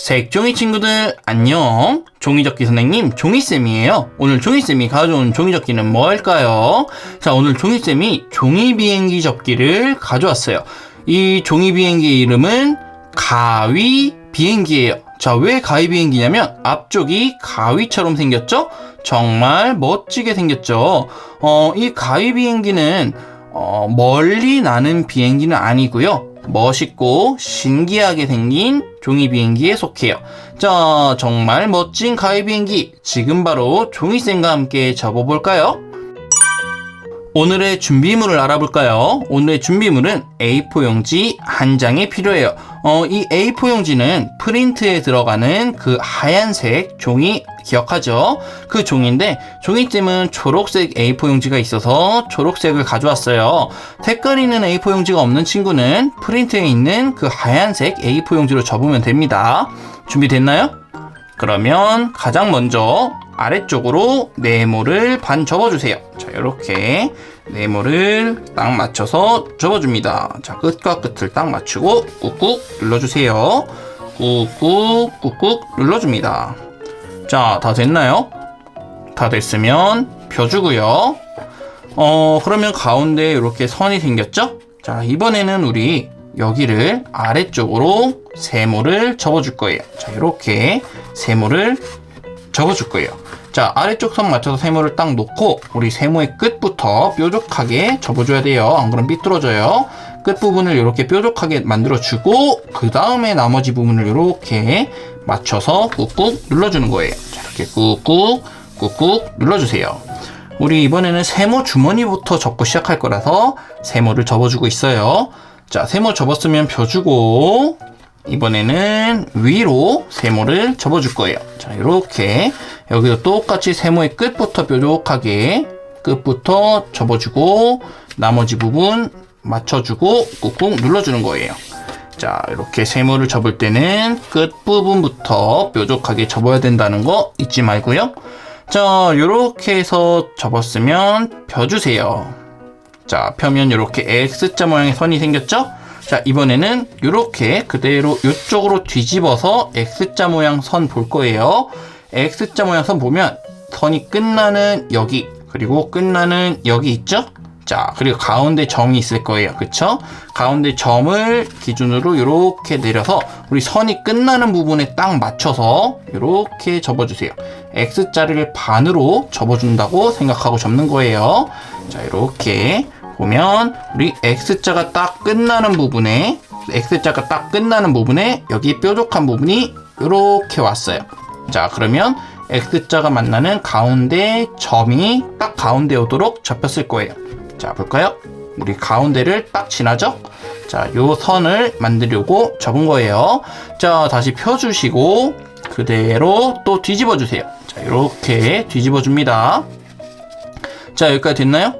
색종이 친구들 안녕. 종이접기 선생님 종이쌤이에요. 오늘 종이쌤이 가져온 종이접기는 뭘까요? 자, 오늘 종이쌤이 종이비행기 접기를 가져왔어요. 이 종이비행기 이름은 가위비행기예요. 자, 왜 가위비행기냐면 앞쪽이 가위처럼 생겼죠? 정말 멋지게 생겼죠? 이 가위비행기는 멀리 나는 비행기는 아니고요. 멋있고 신기하게 생긴 종이비행기에 속해요. 자, 정말 멋진 가위비행기 지금 바로 종이쌤과 함께 접어볼까요? 오늘의 준비물을 알아볼까요? 오늘의 준비물은 A4 용지 한 장이 필요해요. 이 A4 용지는 프린트에 들어가는 그 하얀색 종이 기억하죠? 그 종인데 종이쌤은 초록색 A4 용지가 있어서 초록색을 가져왔어요. 색깔 있는 A4 용지가 없는 친구는 프린트에 있는 그 하얀색 A4 용지로 접으면 됩니다. 준비됐나요? 그러면 가장 먼저 아래쪽으로 네모를 반 접어주세요. 자, 이렇게 네모를 딱 맞춰서 접어줍니다. 자, 끝과 끝을 딱 맞추고 꾹꾹 눌러주세요. 꾹꾹 눌러줍니다. 자, 다 됐나요? 다 됐으면 펴주고요. 그러면 가운데 이렇게 선이 생겼죠? 자, 이번에는 우리 여기를 아래쪽으로 세모를 접어줄 거예요. 자, 이렇게 세모를 접어줄 거예요. 자, 아래쪽 선 맞춰서 세모를 딱 놓고 우리 세모의 끝부터 뾰족하게 접어줘야 돼요. 안 그러면 삐뚤어져요. 끝부분을 이렇게 뾰족하게 만들어주고 그 다음에 나머지 부분을 이렇게 맞춰서 꾹꾹 눌러주는 거예요. 자, 이렇게 꾹꾹 눌러주세요. 우리 이번에는 세모 주머니부터 접고 시작할 거라서 세모를 접어주고 있어요. 자, 세모 접었으면 펴주고 이번에는 위로 세모를 접어줄 거예요. 자, 이렇게 여기도 똑같이 세모의 끝부터 뾰족하게 끝부터 접어주고 나머지 부분 맞춰주고 꾹꾹 눌러주는 거예요. 자, 이렇게 세모를 접을 때는 끝부분부터 뾰족하게 접어야 된다는 거 잊지 말고요. 자, 이렇게 해서 접었으면 펴주세요. 자, 펴면 이렇게 X자 모양의 선이 생겼죠? 자, 이번에는 이렇게 그대로 이쪽으로 뒤집어서 X자 모양 선 볼 거예요. X자 모양 선 보면 선이 끝나는 여기 그리고 끝나는 여기 있죠? 자, 그리고 가운데 점이 있을 거예요. 그쵸? 가운데 점을 기준으로 이렇게 내려서 우리 선이 끝나는 부분에 딱 맞춰서 이렇게 접어주세요. X자를 반으로 접어준다고 생각하고 접는 거예요. 자, 이렇게 보면 우리 X자가 딱 끝나는 부분에 여기 뾰족한 부분이 이렇게 왔어요. 자, 그러면 X자가 만나는 가운데 점이 딱 가운데 오도록 접혔을 거예요. 자, 볼까요? 우리 가운데를 딱 지나죠? 자, 요 선을 만들려고 접은 거예요. 자, 다시 펴주시고 그대로 또 뒤집어 주세요. 자, 이렇게 뒤집어 줍니다. 자, 여기까지 됐나요?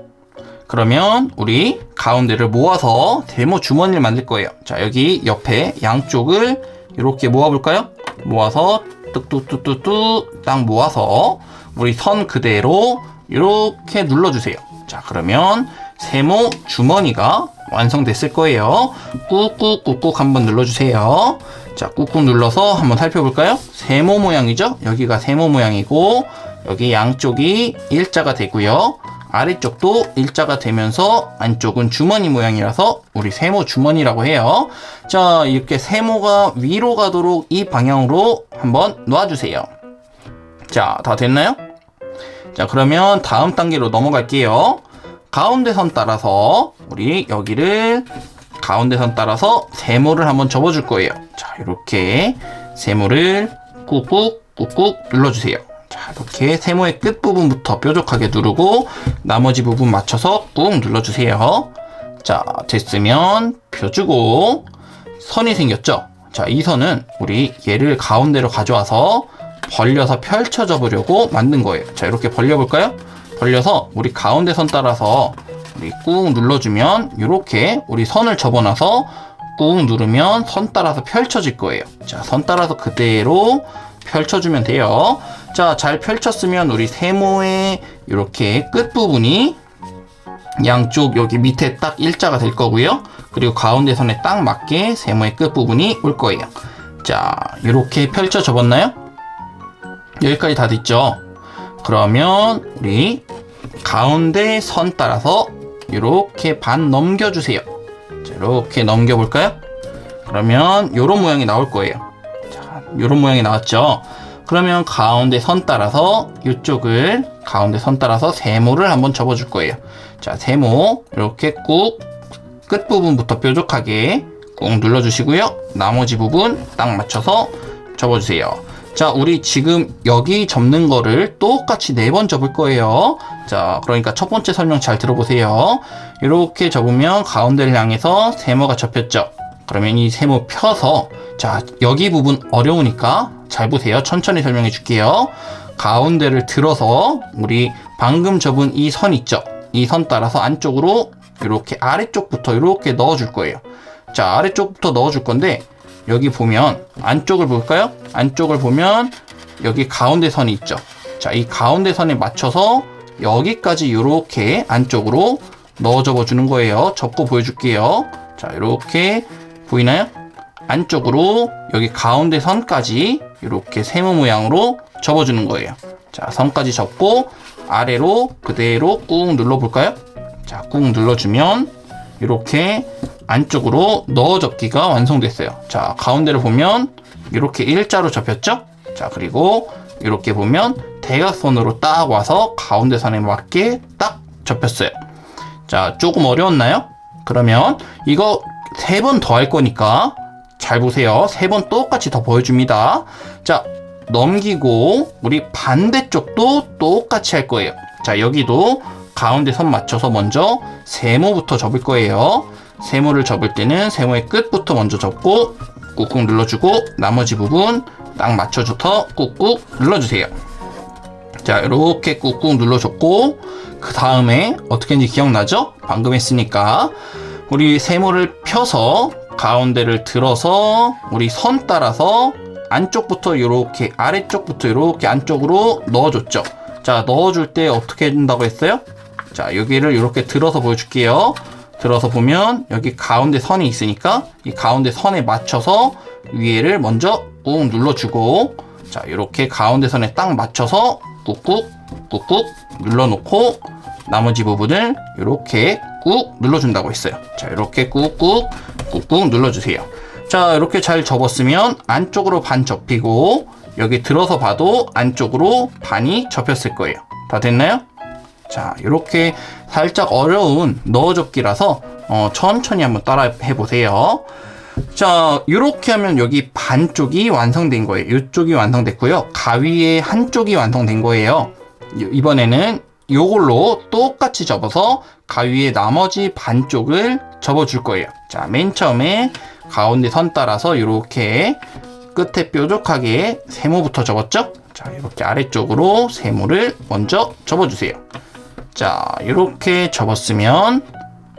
그러면 우리 가운데를 모아서 세모 주머니를 만들 거예요. 자, 여기 옆에 양쪽을 이렇게 모아볼까요? 모아서 뚝뚝뚝뚝뚝 딱 모아서 우리 선 그대로 이렇게 눌러주세요. 자, 그러면 세모 주머니가 완성됐을 거예요. 꾹꾹 한번 눌러주세요. 자, 꾹꾹 눌러서 한번 살펴볼까요? 세모 모양이죠? 여기가 세모 모양이고 여기 양쪽이 일자가 되고요. 아래쪽도 일자가 되면서 안쪽은 주머니 모양이라서 우리 세모 주머니라고 해요. 자, 이렇게 세모가 위로 가도록 이 방향으로 한번 놓아주세요. 자, 다 됐나요? 자, 그러면 다음 단계로 넘어갈게요. 가운데 선 따라서 우리 여기를 가운데 선 따라서 세모를 한번 접어줄 거예요. 자, 이렇게 세모를 꾹꾹 눌러주세요. 자, 이렇게 세모의 끝부분부터 뾰족하게 누르고 나머지 부분 맞춰서 꾹 눌러주세요. 자, 됐으면 펴주고 선이 생겼죠? 자, 이 선은 우리 얘를 가운데로 가져와서 벌려서 펼쳐 접으려고 만든 거예요. 자, 이렇게 벌려볼까요? 벌려서 우리 가운데 선 따라서 우리 꾹 눌러주면 이렇게 우리 선을 접어놔서 꾹 누르면 선 따라서 펼쳐질 거예요. 자, 선 따라서 그대로 펼쳐주면 돼요. 자, 잘 펼쳤으면 우리 세모의 이렇게 끝부분이 양쪽 여기 밑에 딱 일자가 될 거고요. 그리고 가운데 선에 딱 맞게 세모의 끝부분이 올 거예요. 자, 이렇게 펼쳐 접었나요? 여기까지 다 됐죠? 그러면 우리 가운데 선 따라서 이렇게 반 넘겨주세요. 자, 이렇게 넘겨볼까요? 그러면 이런 모양이 나올 거예요. 자, 이런 모양이 나왔죠? 그러면 가운데 선 따라서 이쪽을 가운데 선 따라서 세모를 한번 접어줄 거예요. 자, 세모 이렇게 꾹 끝부분부터 뾰족하게 꾹 눌러주시고요. 나머지 부분 딱 맞춰서 접어주세요. 자, 우리 지금 여기 접는 거를 똑같이 4번 접을 거예요. 자, 그러니까 첫 번째 설명 잘 들어보세요. 이렇게 접으면 가운데를 향해서 세모가 접혔죠. 그러면 이 세모 펴서, 자, 여기 부분 어려우니까 잘 보세요. 천천히 설명해 줄게요. 가운데를 들어서 우리 방금 접은 이 선 있죠? 이 선 따라서 안쪽으로 이렇게 아래쪽부터 이렇게 넣어줄 거예요. 자, 아래쪽부터 넣어줄 건데 여기 보면 안쪽을 볼까요? 안쪽을 보면 여기 가운데 선이 있죠. 자, 이 가운데 선에 맞춰서 여기까지 이렇게 안쪽으로 넣어 접어 주는 거예요. 접고 보여줄게요. 자, 이렇게 보이나요? 안쪽으로 여기 가운데 선까지 이렇게 세모 모양으로 접어주는 거예요. 자, 선까지 접고 아래로 그대로 꾹 눌러볼까요? 자, 꾹 눌러주면 이렇게 안쪽으로 넣어 접기가 완성됐어요. 자, 가운데를 보면 이렇게 일자로 접혔죠? 자, 그리고 이렇게 보면 대각선으로 딱 와서 가운데 선에 맞게 딱 접혔어요. 자, 조금 어려웠나요? 그러면 이거 3번 더 할 거니까 잘 보세요. 3번 똑같이 더 보여줍니다. 자, 넘기고 우리 반대쪽도 똑같이 할 거예요. 자, 여기도 가운데 선 맞춰서 먼저 세모부터 접을 거예요. 세모를 접을 때는 세모의 끝부터 먼저 접고 꾹꾹 눌러주고 나머지 부분 딱 맞춰줘서 꾹꾹 눌러주세요. 자, 이렇게 꾹꾹 눌러줬고 그 다음에 어떻게 했는지 기억나죠? 방금 했으니까 우리 세모를 펴서 가운데를 들어서 우리 선 따라서 안쪽부터 이렇게 아래쪽부터 이렇게 안쪽으로 넣어줬죠. 자, 넣어줄 때 어떻게 해준다고 했어요? 자, 여기를 이렇게 들어서 보여줄게요. 들어서 보면 여기 가운데 선이 있으니까 이 가운데 선에 맞춰서 위에를 먼저 꾹 눌러주고, 자, 이렇게 가운데 선에 딱 맞춰서 꾹꾹 꾹꾹 눌러놓고 나머지 부분을 이렇게 꾹 눌러준다고 했어요. 자, 이렇게 꾹꾹 꾹꾹 눌러주세요. 자, 이렇게 잘 접었으면 안쪽으로 반 접히고 여기 들어서 봐도 안쪽으로 반이 접혔을 거예요. 다 됐나요? 자, 이렇게 살짝 어려운 넣어접기라서 천천히 한번 따라 해보세요. 자, 이렇게 하면 여기 반쪽이 완성된 거예요. 이쪽이 완성됐고요. 가위의 한쪽이 완성된 거예요. 이번에는 이걸로 똑같이 접어서 가위의 나머지 반쪽을 접어줄 거예요. 자, 맨 처음에 가운데 선 따라서 이렇게 끝에 뾰족하게 세모부터 접었죠? 자, 이렇게 아래쪽으로 세모를 먼저 접어주세요. 자, 이렇게 접었으면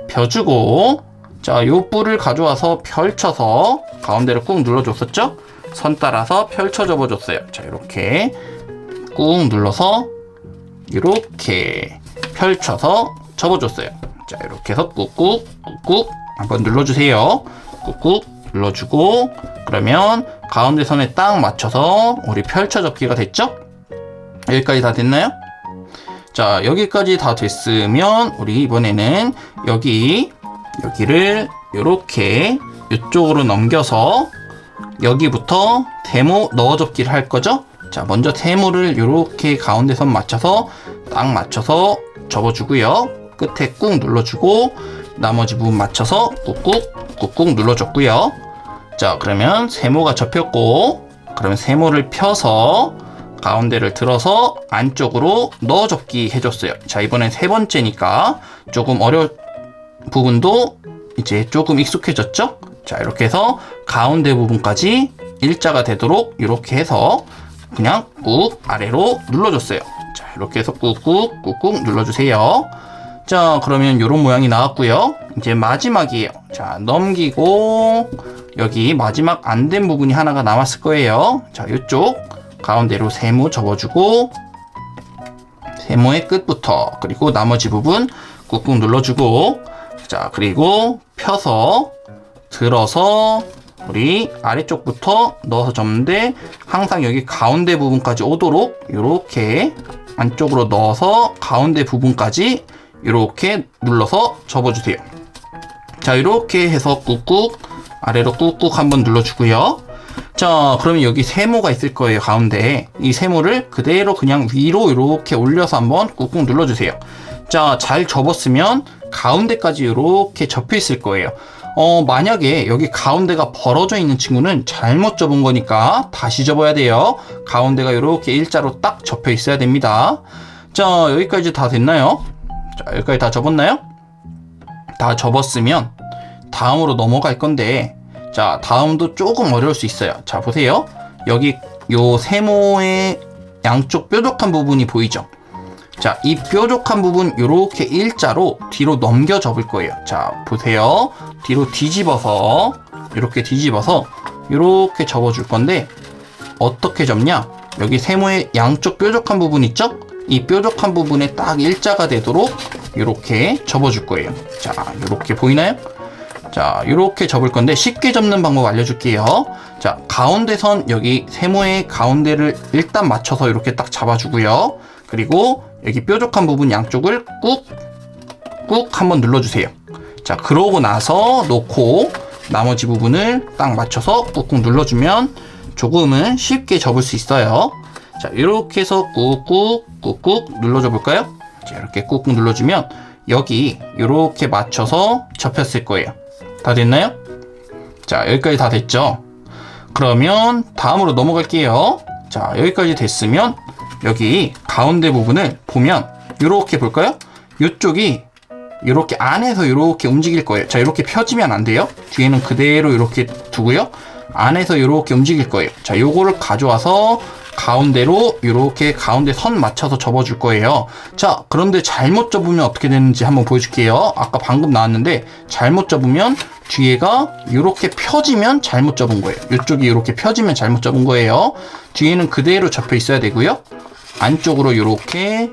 펴주고, 자, 요 뿔을 가져와서 펼쳐서 가운데를 꾹 눌러줬었죠? 선 따라서 펼쳐 접어줬어요. 자, 이렇게 꾹 눌러서 이렇게 펼쳐서 접어줬어요. 자, 이렇게 해서 꾹꾹 꾹꾹 한번 눌러주세요. 꾹꾹 눌러주고, 그러면 가운데 선에 딱 맞춰서 우리 펼쳐 접기가 됐죠? 여기까지 다 됐나요? 자, 여기까지 다 됐으면 우리 이번에는 여기를 이렇게 이쪽으로 넘겨서 여기부터 세모 넣어접기를 할 거죠? 자, 먼저 세모를 이렇게 가운데 선 맞춰서 딱 맞춰서 접어주고요. 끝에 꾹 눌러주고 나머지 부분 맞춰서 꾹꾹 꾹꾹 눌러줬고요. 자, 그러면 세모가 접혔고, 그러면 세모를 펴서 가운데를 들어서 안쪽으로 넣어접기 해줬어요. 자, 이번엔 3번째니까 조금 부분도 이제 조금 익숙해졌죠? 자, 이렇게 해서 가운데 부분까지 일자가 되도록 이렇게 해서 그냥 꾹 아래로 눌러줬어요. 자, 이렇게 해서 꾹꾹 꾹꾹 눌러주세요. 자, 그러면 이런 모양이 나왔고요. 이제 마지막이에요. 자, 넘기고 여기 마지막 안 된 부분이 하나가 남았을 거예요. 자, 이쪽 가운데로 세모 접어주고 세모의 끝부터 그리고 나머지 부분 꾹꾹 눌러주고, 자, 그리고 펴서 들어서 우리 아래쪽부터 넣어서 접는데 항상 여기 가운데 부분까지 오도록 이렇게 안쪽으로 넣어서 가운데 부분까지 이렇게 눌러서 접어주세요. 자, 이렇게 해서 꾹꾹 아래로 꾹꾹 한번 눌러주고요. 자, 그러면 여기 세모가 있을 거예요. 가운데 이 세모를 그대로 그냥 위로 이렇게 올려서 한번 꾹꾹 눌러주세요. 자, 잘 접었으면 가운데까지 이렇게 접혀 있을 거예요. 만약에 여기 가운데가 벌어져 있는 친구는 잘못 접은 거니까 다시 접어야 돼요. 가운데가 이렇게 일자로 딱 접혀 있어야 됩니다. 자, 여기까지 다 됐나요? 자, 여기까지 다 접었나요? 다 접었으면 다음으로 넘어갈 건데, 자, 다음도 조금 어려울 수 있어요. 자, 보세요. 여기 요 세모의 양쪽 뾰족한 부분이 보이죠? 자, 이 뾰족한 부분 이렇게 일자로 뒤로 넘겨 접을 거예요. 자, 보세요. 뒤로 뒤집어서 이렇게 뒤집어서 이렇게 접어줄 건데, 어떻게 접냐? 여기 세모의 양쪽 뾰족한 부분 있죠? 이 뾰족한 부분에 딱 일자가 되도록 이렇게 접어줄 거예요. 자, 이렇게 보이나요? 자, 이렇게 접을 건데 쉽게 접는 방법 알려줄게요. 자, 가운데 선 여기 세모의 가운데를 일단 맞춰서 이렇게 딱 잡아주고요. 그리고 여기 뾰족한 부분 양쪽을 꾹꾹 한번 눌러주세요. 자, 그러고 나서 놓고 나머지 부분을 딱 맞춰서 꾹꾹 눌러주면 조금은 쉽게 접을 수 있어요. 자, 이렇게 해서 꾹꾹 눌러줘 볼까요? 자, 이렇게 꾹꾹 눌러주면 여기 이렇게 맞춰서 접혔을 거예요. 다 됐나요? 자, 여기까지 다 됐죠? 그러면 다음으로 넘어갈게요. 자, 여기까지 됐으면 여기 가운데 부분을 보면 이렇게 볼까요? 이쪽이 이렇게 안에서 이렇게 움직일 거예요. 자, 이렇게 펴지면 안 돼요. 뒤에는 그대로 이렇게 두고요. 안에서 이렇게 움직일 거예요. 자, 요거를 가져와서 가운데로 이렇게 가운데 선 맞춰서 접어줄 거예요. 자, 그런데 잘못 접으면 어떻게 되는지 한번 보여줄게요. 아까 방금 나왔는데 잘못 접으면 뒤에가 이렇게 펴지면 잘못 접은 거예요. 이쪽이 이렇게 펴지면 잘못 접은 거예요. 뒤에는 그대로 접혀 있어야 되고요. 안쪽으로 이렇게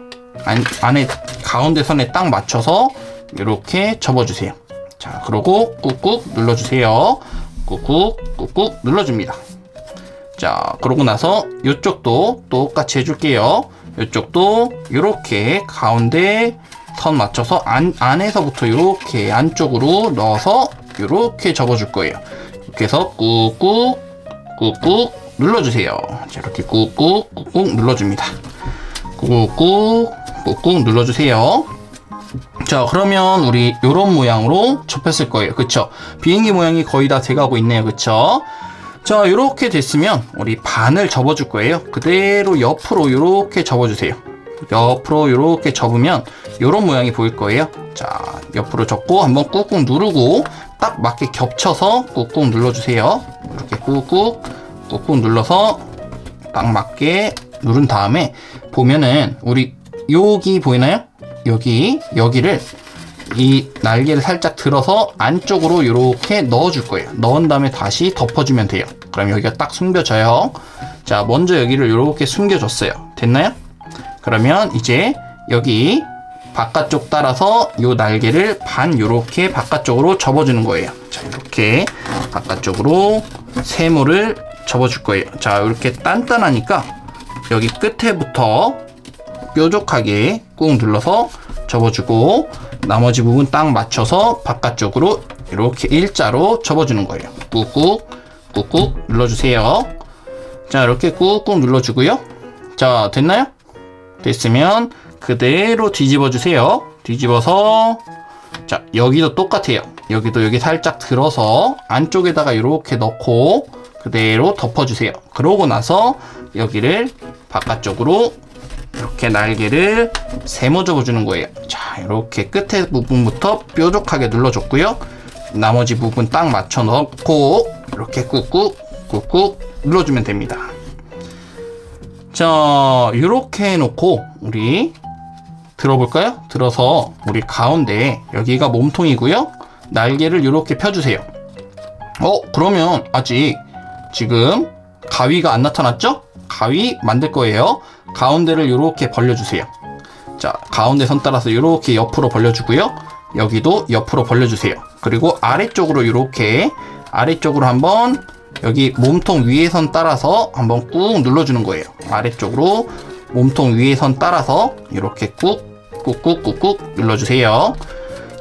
안에 가운데 선에 딱 맞춰서 이렇게 접어주세요. 자, 그러고 꾹꾹 눌러주세요. 꾹꾹 눌러줍니다. 자, 그러고 나서 이쪽도 똑같이 해줄게요. 이쪽도 이렇게 가운데 선 맞춰서 안에서부터 이렇게 안쪽으로 넣어서 이렇게 접어줄 거예요. 이렇게 해서 꾹꾹 눌러주세요. 자, 이렇게 꾹꾹 눌러줍니다. 꾹꾹 눌러주세요. 자, 그러면 우리 이런 모양으로 접혔을 거예요. 그쵸? 비행기 모양이 거의 다 돼가고 있네요. 그쵸? 자, 이렇게 됐으면 우리 반을 접어줄 거예요. 그대로 옆으로 이렇게 접어주세요. 옆으로 이렇게 접으면 이런 모양이 보일 거예요. 자, 옆으로 접고 한번 꾹꾹 누르고 딱 맞게 겹쳐서 꾹꾹 눌러주세요. 이렇게 꾹꾹 눌러서 딱 맞게 누른 다음에 보면은 우리 여기 보이나요? 여기를 이 날개를 살짝 들어서 안쪽으로 이렇게 넣어줄 거예요. 넣은 다음에 다시 덮어주면 돼요. 그럼 여기가 딱 숨겨져요. 자, 먼저 여기를 이렇게 숨겨줬어요. 됐나요? 그러면 이제 여기 바깥쪽 따라서 이 날개를 반 이렇게 바깥쪽으로 접어주는 거예요. 자, 이렇게 바깥쪽으로 세모를 접어줄 거예요. 자, 이렇게 단단하니까 여기 끝에부터 뾰족하게 꾹 눌러서 접어주고 나머지 부분 딱 맞춰서 바깥쪽으로 이렇게 일자로 접어주는 거예요. 꾹꾹 눌러주세요. 자, 이렇게 꾹꾹 눌러주고요. 자, 됐나요? 됐으면 그대로 뒤집어 주세요. 뒤집어서 자, 여기도 똑같아요. 여기도 여기 살짝 들어서 안쪽에다가 이렇게 넣고 그대로 덮어주세요. 그러고 나서 여기를 바깥쪽으로 이렇게 날개를 세모 접어주는 거예요. 자, 이렇게 끝에 부분부터 뾰족하게 눌러줬고요. 나머지 부분 딱 맞춰 넣고 이렇게 꾹꾹 눌러주면 됩니다. 자, 이렇게 해놓고 우리 들어볼까요? 들어서 우리 가운데 여기가 몸통이고요. 날개를 이렇게 펴주세요. 그러면 아직 지금 가위가 안 나타났죠? 가위 만들 거예요. 가운데를 이렇게 벌려주세요. 자, 가운데 선 따라서 이렇게 옆으로 벌려주고요. 여기도 옆으로 벌려주세요. 그리고 아래쪽으로 이렇게 아래쪽으로 한번 여기 몸통 위에 선 따라서 한번 꾹 눌러주는 거예요. 아래쪽으로 몸통 위에 선 따라서 이렇게 꾹꾹꾹꾹 눌러주세요.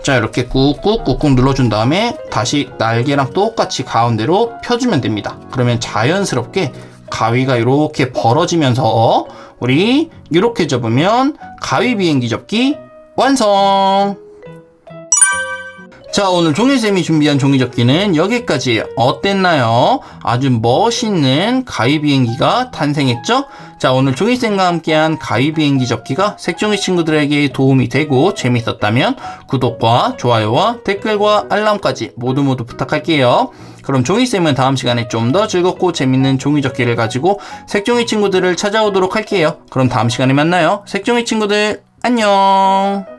자, 이렇게 꾹꾹꾹꾹 눌러준 다음에 다시 날개랑 똑같이 가운데로 펴주면 됩니다. 그러면 자연스럽게 가위가 이렇게 벌어지면서 우리 이렇게 접으면 가위 비행기 접기 완성! 자, 오늘 종이쌤이 준비한 종이접기는 여기까지 어땠나요? 아주 멋있는 가위 비행기가 탄생했죠? 자, 오늘 종이쌤과 함께한 가위 비행기 접기가 색종이 친구들에게 도움이 되고 재밌었다면 구독과 좋아요와 댓글과 알람까지 모두 부탁할게요. 그럼 종이쌤은 다음 시간에 좀 더 즐겁고 재밌는 종이접기를 가지고 색종이 친구들을 찾아오도록 할게요. 그럼 다음 시간에 만나요. 색종이 친구들 안녕!